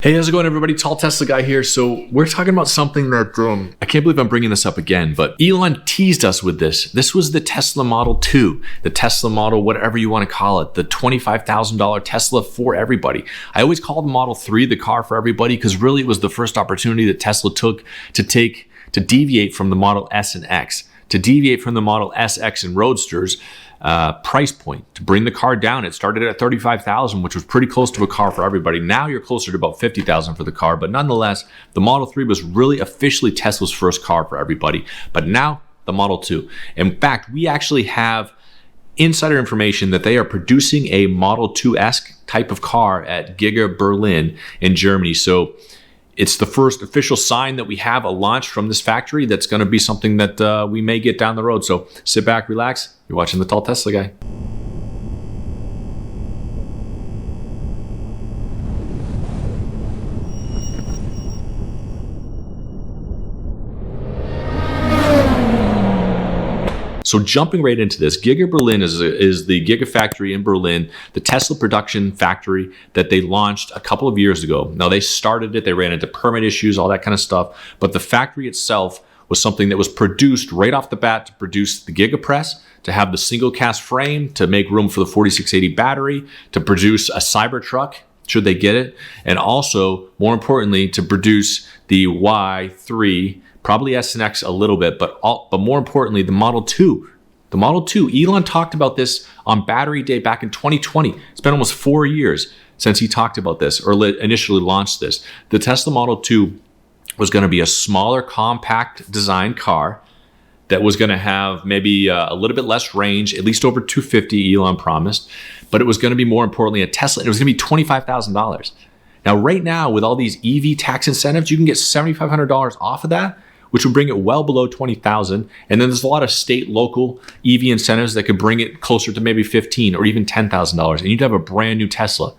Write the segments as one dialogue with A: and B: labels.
A: Hey, how's it going, everybody? Tall Tesla guy here. So we're talking about something that I can't believe I'm bringing this up again, but Elon teased us with this. This was the Tesla Model 2, the Tesla Model, whatever you want to call it, the $25,000 Tesla for everybody. I always called the Model 3 the car for everybody because really it was the first opportunity that Tesla took to deviate from the Model S and X, to deviate from the Model S, X, and Roadsters price point, to bring the car down. It started at $35,000, which was pretty close to a car for everybody. Now you're closer to about $50,000 for the car, but nonetheless, the Model 3 was really officially Tesla's first car for everybody. But now the Model 2. In fact, we actually have insider information that they are producing a Model 2-esque type of car at Giga Berlin in Germany. So it's the first official sign that we have a launch from this factory that's going to be something that we may get down the road. So sit back, relax. You're watching the Tall Tesla guy. So jumping right into this, Giga Berlin is the Giga factory in Berlin, the Tesla production factory that they launched a couple of years ago. Now they started it, they ran into permit issues, all that kind of stuff, but the factory itself was something that was produced right off the bat to produce the Giga press, to have the single cast frame, to make room for the 4680 battery, to produce a Cybertruck, should they get it, and also, more importantly, to produce the Y3, probably S and X a little bit, but more importantly, the Model 2. The Model 2, Elon talked about this on Battery Day back in 2020. It's been almost 4 years since he talked about this or initially launched this. The Tesla Model 2 was going to be a smaller, compact design car that was going to have maybe a little bit less range, at least over 250, Elon promised, but it was going to be, more importantly, a Tesla. It was going to be $25,000. Now, right now, with all these EV tax incentives, you can get $7,500 off of that, which would bring it well below $20,000. And then there's a lot of state, local EV incentives that could bring it closer to maybe $15,000 or even $10,000. And you'd have a brand new Tesla.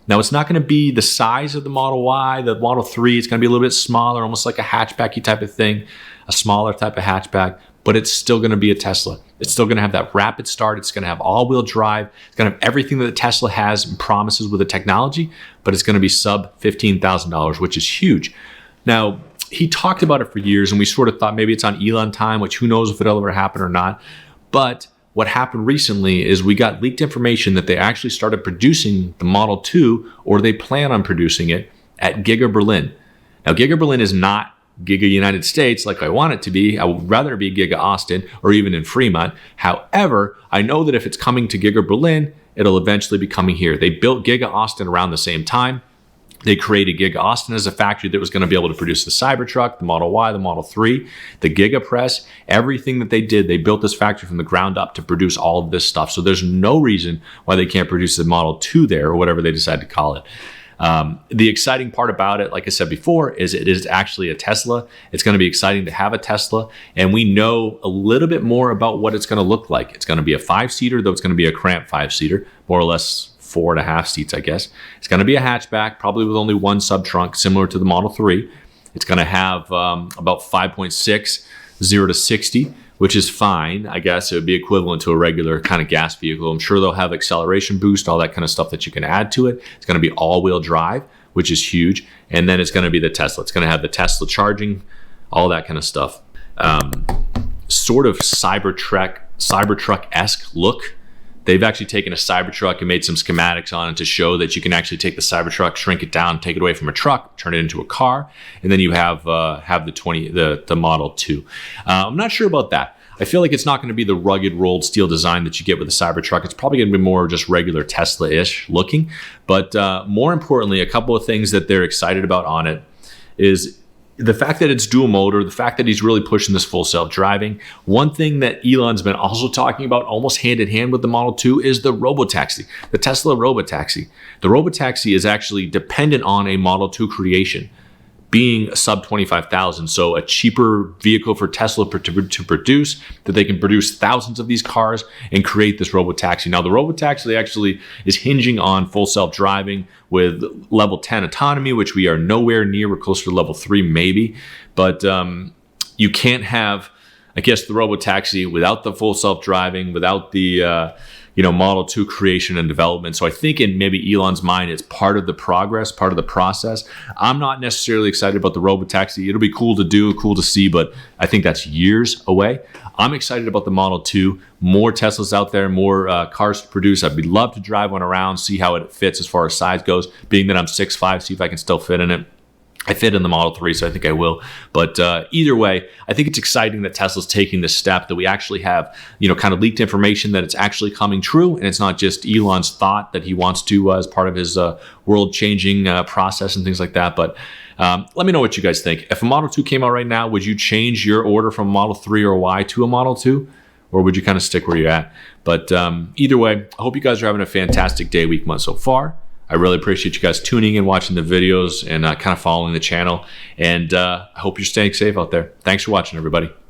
A: Now, it's not going to be the size of the Model Y, the Model 3. It's going to be a little bit smaller, almost like a hatchbacky type of thing, a smaller type of hatchback, but it's still going to be a Tesla. It's still going to have that rapid start. It's going to have all-wheel drive. It's going to have everything that the Tesla has and promises with the technology, but it's going to be sub $15,000, which is huge. Now, he talked about it for years, and we sort of thought maybe it's on Elon time, which who knows if it'll ever happen or not. But what happened recently is we got leaked information that they actually started producing the Model 2, or they plan on producing it, at Giga Berlin. Now, Giga Berlin is not Giga United States like I want it to be. I would rather it be Giga Austin or even in Fremont. However, I know that if it's coming to Giga Berlin, it'll eventually be coming here. They built Giga Austin around the same time. They created Giga Austin as a factory that was going to be able to produce the Cybertruck, the Model Y, the Model 3, the Giga Press, everything that they did. They built this factory from the ground up to produce all of this stuff. So there's no reason why they can't produce the Model 2 there, or whatever they decide to call it. The exciting part about it, like I said before, is it is actually a Tesla. It's going to be exciting to have a Tesla, and we know a little bit more about what it's going to look like. It's going to be a 5-seater, though it's going to be a cramped 5-seater, more or less 4.5 seats, I guess. It's going to be a hatchback, probably with only one sub-trunk, similar to the Model 3. It's going to have about 5.6, 0 to 60, which is fine. I guess it would be equivalent to a regular kind of gas vehicle. I'm sure they'll have acceleration boost, all that kind of stuff that you can add to it. It's going to be all-wheel drive, which is huge. And then it's going to be the Tesla. It's going to have the Tesla charging, all that kind of stuff. Sort of Cybertruck-esque look. They've actually taken a Cybertruck and made some schematics on it to show that you can actually take the Cybertruck, shrink it down, take it away from a truck, turn it into a car, and then you have the Model 2. I'm not sure about that. I feel like it's not going to be the rugged rolled steel design that you get with the Cybertruck. It's probably going to be more just regular Tesla-ish looking. But more importantly, a couple of things that they're excited about on it is the fact that it's dual motor, the fact that he's really pushing this full self-driving. One thing that Elon's been also talking about almost hand in hand with the Model 2 is the robotaxi, the Tesla robotaxi. The robotaxi is actually dependent on a Model 2 creation, being sub 25,000. So a cheaper vehicle for Tesla to produce, that they can produce thousands of these cars and create this robotaxi. Now the robotaxi actually is hinging on full self-driving with level 10 autonomy, which we are nowhere near. We're closer to level 3 maybe, but you can't have, I guess, the robotaxi without the full self-driving, without the Model 2 creation and development. So I think in maybe Elon's mind, it's part of the progress, part of the process. I'm not necessarily excited about the robotaxi. It'll be cool to do, cool to see, but I think that's years away. I'm excited about the Model 2. More Teslas out there, more cars to produce. I'd love to drive one around, see how it fits as far as size goes. Being that I'm 6'5", see if I can still fit in it. I fit in the Model 3, so I think I will. But either way, I think it's exciting that Tesla's taking this step, that we actually have, kind of leaked information that it's actually coming true, and it's not just Elon's thought that he wants to as part of his world-changing process and things like that. But let me know what you guys think. If a Model 2 came out right now, would you change your order from a Model 3 or Y to a Model 2? Or would you kind of stick where you're at? But either way, I hope you guys are having a fantastic day, week, month so far. I really appreciate you guys tuning in, watching the videos, and kind of following the channel. And I hope you're staying safe out there. Thanks for watching, everybody.